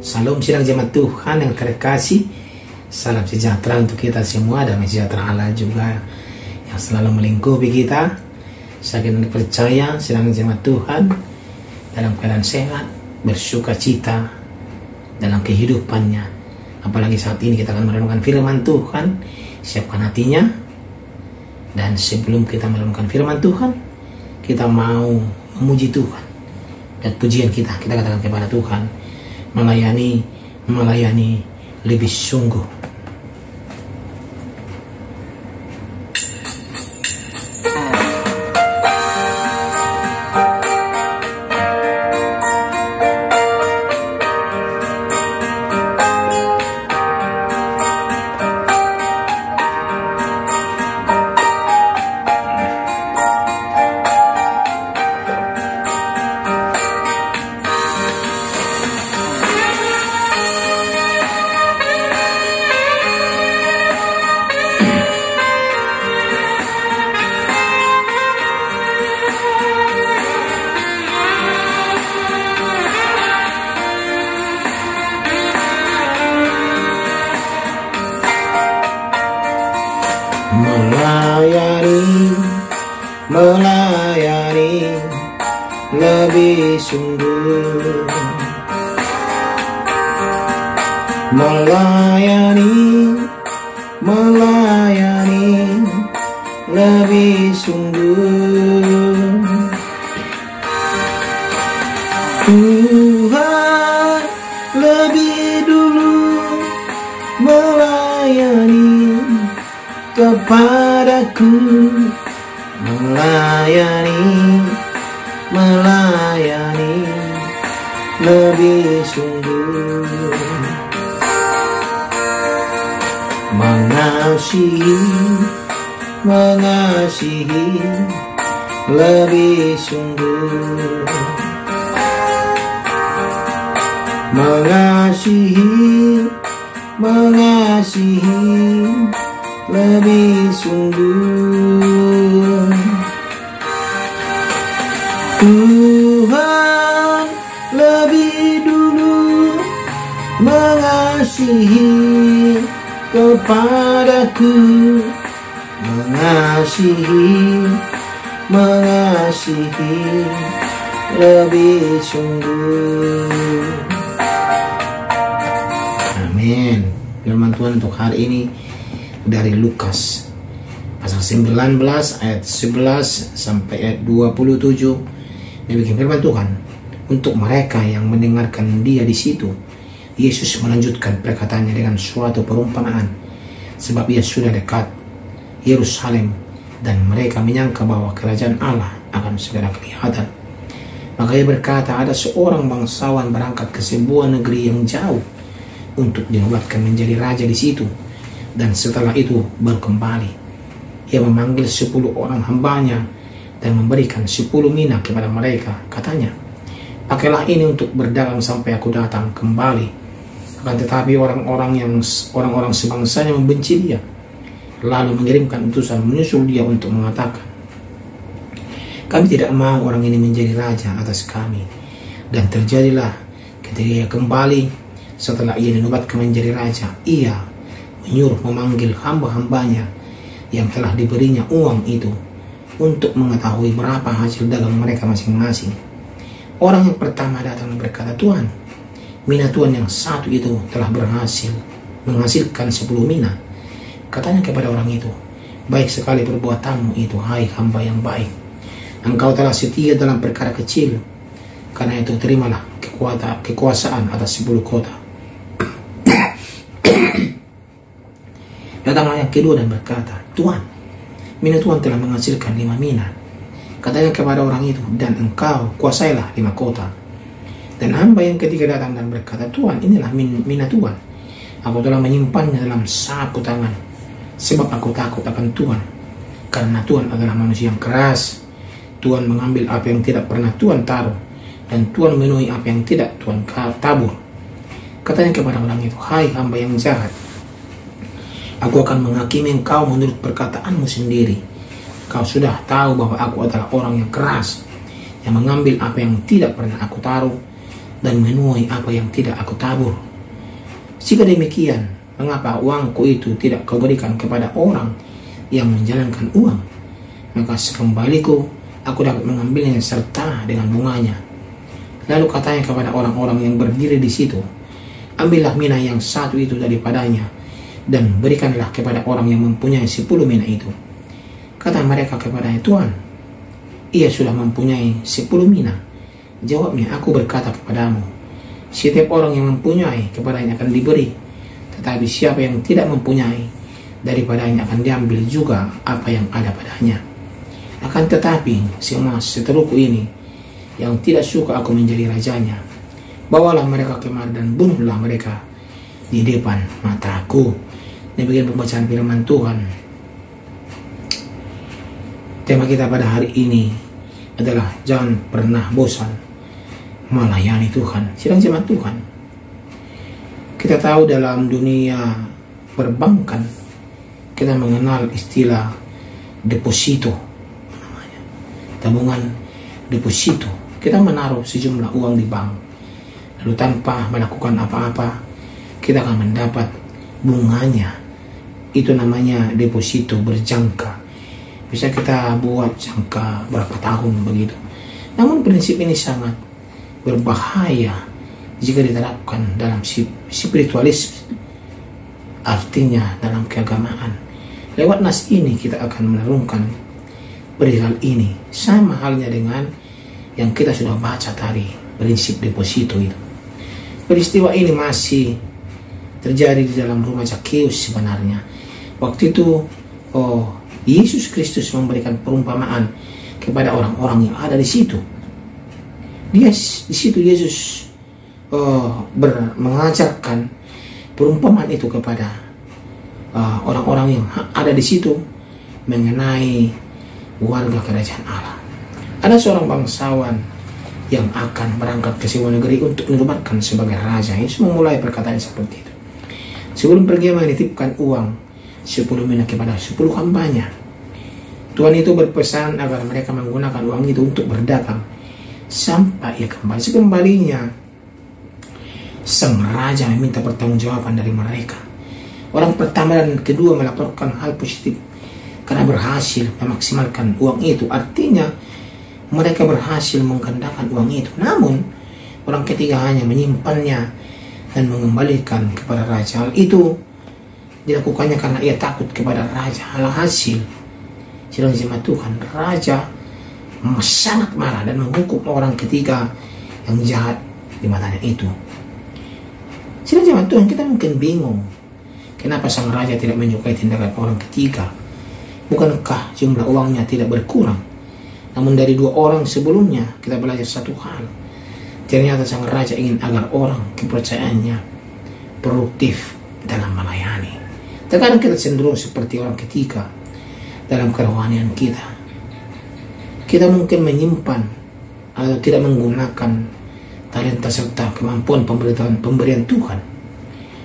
Salam sidang jemaat Tuhan yang terkasih. Salam sejahtera untuk kita semua, dan sejahtera Allah juga yang selalu melingkupi kita. Saya percaya sidang jemaat Tuhan dalam keadaan sehat, bersuka cita dalam kehidupannya. Apalagi saat ini kita akan merenungkan firman Tuhan. Siapkan hatinya. Dan sebelum kita merenungkan firman Tuhan, kita mau memuji Tuhan. Dan pujian kita katakan kepada Tuhan, melayani lebih sungguh. Melayani lebih sungguh, melayani lebih sungguh. Tuhan lebih dulu melayani kepadaku, melayani lebih sungguh, mengasihi lebih sungguh, mengasihi lebih sungguh. Tuhan lebih dulu mengasihi kepadaku, mengasihi lebih sungguh. Amin. Firman Tuhan untuk hari ini dari Lukas pasal 19 ayat 11 sampai ayat 27. Demikian firman Tuhan. Untuk mereka yang mendengarkan dia di situ, Yesus melanjutkan perkataannya dengan suatu perumpamaan, sebab ia sudah dekat Yerusalem, dan mereka menyangka bahwa kerajaan Allah akan segera kelihatan. Maka ia berkata, ada seorang bangsawan berangkat ke sebuah negeri yang jauh untuk dinobatkan menjadi raja di situ, dan setelah itu baru kembali. Ia memanggil 10 orang hambanya dan memberikan 10 mina kepada mereka. Katanya, pakailah ini untuk berdagang sampai aku datang kembali. Akan tetapi orang-orang sebangsanya membenci dia, lalu mengirimkan utusan menyusul dia untuk mengatakan, kami tidak mau orang ini menjadi raja atas kami. Dan terjadilah ketika ia kembali setelah ia dinobatkan menjadi raja, ia menyuruh memanggil hamba-hambanya yang telah diberinya uang itu untuk mengetahui berapa hasil dagang mereka masing-masing. Orang yang pertama datang dan berkata, Tuhan, mina Tuhan yang satu itu telah menghasilkan 10 mina. Katanya kepada orang itu, baik sekali perbuatanmu itu, hai hamba yang baik. Engkau telah setia dalam perkara kecil, karena itu terimalah kekuasaan atas 10 kota. Datanglah yang kedua dan berkata, Tuhan, mina Tuhan telah menghasilkan 5 mina. Katanya kepada orang itu, dan engkau kuasailah 5 kota. Dan hamba yang ketiga datang dan berkata, Tuhan, inilah mina Tuhan. Aku telah menyimpannya dalam saku tangan, sebab aku takut akan Tuhan, karena Tuhan adalah manusia yang keras. Tuhan mengambil apa yang tidak pernah Tuhan taruh, dan Tuhan memenuhi apa yang tidak Tuhan tabur. Katanya kepada orang itu, hai hamba yang jahat, aku akan menghakimi engkau menurut perkataanmu sendiri. Kau sudah tahu bahwa aku adalah orang yang keras, yang mengambil apa yang tidak pernah aku taruh, dan menuai apa yang tidak aku tabur. Jika demikian, mengapa uangku itu tidak kau berikan kepada orang yang menjalankan uang? Maka sekembaliku aku dapat mengambilnya serta dengan bunganya. Lalu katanya kepada orang-orang yang berdiri di situ, ambillah mina yang satu itu daripadanya dan berikanlah kepada orang yang mempunyai 10 mina itu. Kata mereka kepadanya, Tuan, ia sudah mempunyai 10 mina. Jawabnya, aku berkata kepadamu, setiap orang yang mempunyai kepadanya akan diberi, tetapi siapa yang tidak mempunyai, daripadanya akan diambil juga apa yang ada padanya. Akan tetapi semua seteruku ini yang tidak suka aku menjadi rajanya, bawalah mereka kemari dan bunuhlah mereka di depan mataku. Demikian pembacaan firman Tuhan. Tema kita pada hari ini adalah jangan pernah bosan melayani Tuhan. Sidang jemaat Tuhan, kita tahu dalam dunia perbankan kita mengenal istilah deposito, namanya tabungan deposito. Kita menaruh sejumlah uang di bank, lalu tanpa melakukan apa-apa kita akan mendapat bunganya. Itu namanya deposito berjangka. Bisa kita buat jangka berapa tahun begitu. Namun prinsip ini sangat berbahaya jika diterapkan dalam spiritualisme, artinya dalam keagamaan. Lewat nas ini kita akan merenungkan perihal ini, sama halnya dengan yang kita sudah baca tadi, prinsip deposito itu. Peristiwa ini masih terjadi di dalam rumah Zakheus sebenarnya. Waktu itu Yesus Kristus memberikan perumpamaan kepada orang-orang yang ada di situ. Di situ Yesus mengajarkan perumpamaan itu kepada orang-orang yang ada di situ mengenai warga kerajaan Allah. Ada seorang bangsawan yang akan berangkat ke sebuah negeri untuk dinobatkan sebagai raja. Yesus memulai perkataan seperti itu. Sebelum pergi menitipkan uang 10 mina kepada 10 hambanya. Tuhan itu berpesan agar mereka menggunakan uang itu untuk berdagang sampai ia kembali. Sekembalinya, sang raja meminta pertanggungjawaban dari mereka. Orang pertama dan kedua melaporkan hal positif karena berhasil memaksimalkan uang itu. Artinya mereka berhasil menggandakan uang itu. Namun orang ketiga hanya menyimpannya dan mengembalikan kepada raja. Hal itu dilakukannya karena ia takut kepada raja. Alhasil, sidang jemaat Tuhan, raja sangat marah dan menghukum orang ketiga yang jahat di matanya itu. Sidang jemaat Tuhan, kita mungkin bingung kenapa sang raja tidak menyukai tindakan orang ketiga. Bukankah jumlah uangnya tidak berkurang? Namun dari 2 orang sebelumnya kita belajar satu hal. Ternyata sang raja ingin agar orang kepercayaannya produktif dalam melayani. Terkadang kita cenderung seperti orang ketiga dalam kerohanian kita. Kita mungkin menyimpan atau tidak menggunakan talenta serta kemampuan pemberian Tuhan.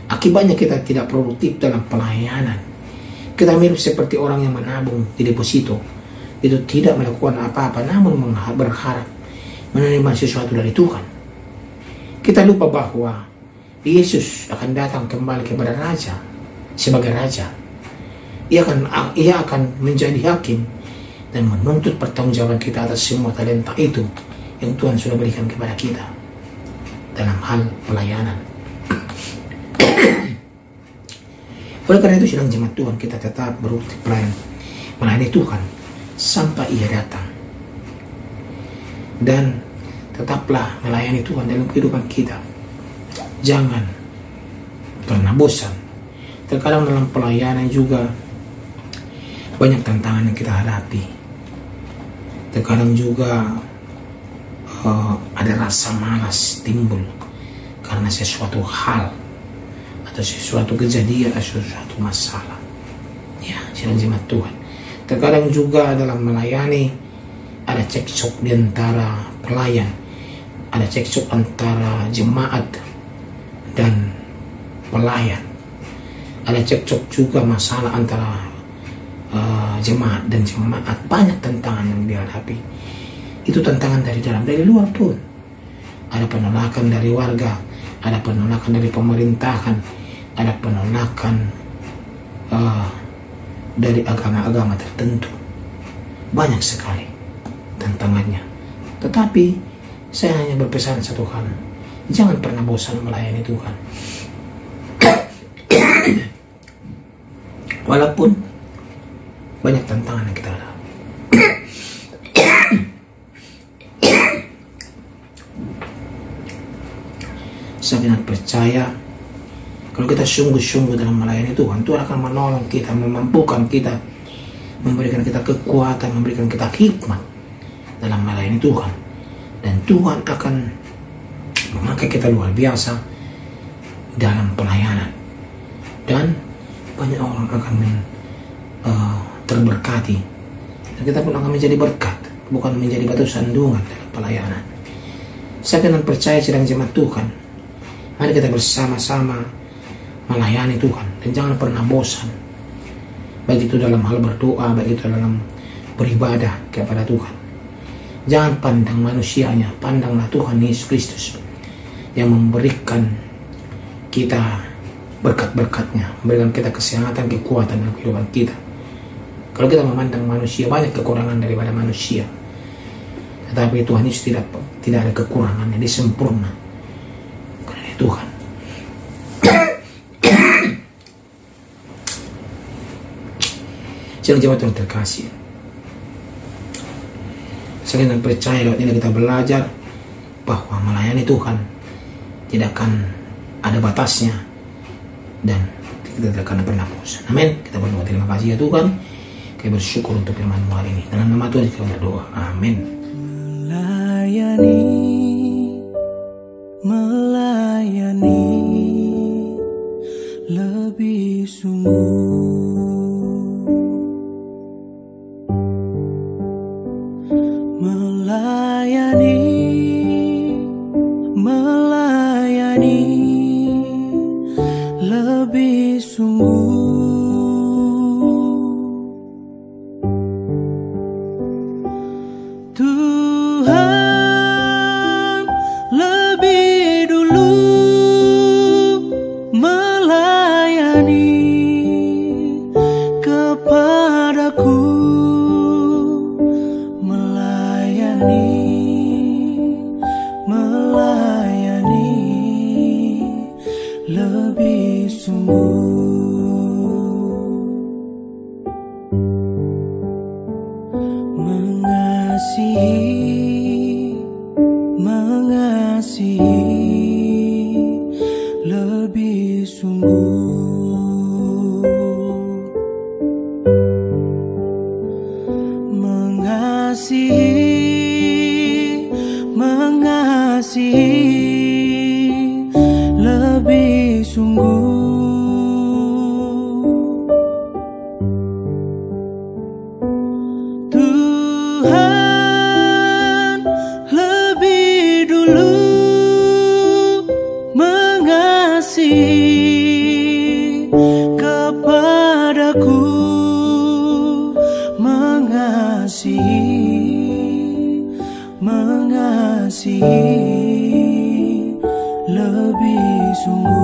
Akibatnya kita tidak produktif dalam pelayanan. Kita mirip seperti orang yang menabung di deposito. Itu tidak melakukan apa-apa, namun berharap menerima sesuatu dari Tuhan. Kita lupa bahwa Yesus akan datang kembali kepada raja. Sebagai raja, ia akan menjadi hakim dan menuntut pertanggungjawaban kita atas semua talenta itu yang Tuhan sudah berikan kepada kita dalam hal pelayanan. Oleh karena itu, sidang jemaat Tuhan, kita tetap berusaha melayani Tuhan sampai ia datang, dan tetaplah melayani Tuhan dalam kehidupan kita. Jangan pernah bosan. Terkadang dalam pelayanan juga banyak tantangan yang kita hadapi. Terkadang juga ada rasa malas timbul karena sesuatu hal atau sesuatu kejadian atau sesuatu masalah. Ya, sidang jemaat Tuhan. Terkadang juga dalam melayani ada cekcok di antara pelayan, ada cekcok antara jemaat dan pelayan. Ada cekcok juga masalah antara jemaat dan jemaat. Banyak tantangan yang dihadapi. Itu tantangan dari dalam, dari luar pun. ada penolakan dari warga, ada penolakan dari pemerintahan, ada penolakan dari agama-agama tertentu. Banyak sekali tantangannya. Tetapi saya hanya berpesan satu hal, jangan pernah bosan melayani Tuhan. Walaupun banyak tantangan yang kita hadapi. Saya benar percaya kalau kita sungguh-sungguh dalam melayani Tuhan, Tuhan akan menolong kita, memampukan kita, memberikan kita kekuatan, memberikan kita hikmat dalam melayani Tuhan. Dan Tuhan akan memakai kita luar biasa dalam pelayanan. Dan banyak orang akan terberkati. Dan kita pun akan menjadi berkat, bukan menjadi batu sandungan dalam pelayanan. Saya benar percaya sedang jemaat Tuhan, mari kita bersama-sama melayani Tuhan dan jangan pernah bosan. Baik itu dalam hal berdoa, baik itu dalam beribadah kepada Tuhan. Jangan pandang manusianya, pandanglah Tuhan Yesus Kristus yang memberikan kita berkat-berkatnya, memberikan kita kesehatan, kekuatan dalam kehidupan kita. Kalau kita memandang manusia, banyak kekurangan daripada manusia. Tetapi Tuhan Yesus tidak ada kekurangannya, dia sempurna. Karena Tuhan. Sedang jemaat Tuhan terkasih, saya ingin percaya lewat ini kita belajar bahwa melayani Tuhan tidak akan ada batasnya dan kita tidak akan pernah bosan. Amin. Kita berdoa, terima kasih ya Tuhan, kita bersyukur untuk firman-Mu hari ini. Dalam nama Tuhan kita berdoa. Amin. Melayani lebih sungguh, melayani lebih sungguh. Tuhan lebih dulu melayani kepadaku, melayani lebih sungguh. Mengasihi lebih sungguh. Mengasihi lebih sungguh. Tuhan lebih dulu mengasihi kepadaku, mengasihi lebih sungguh.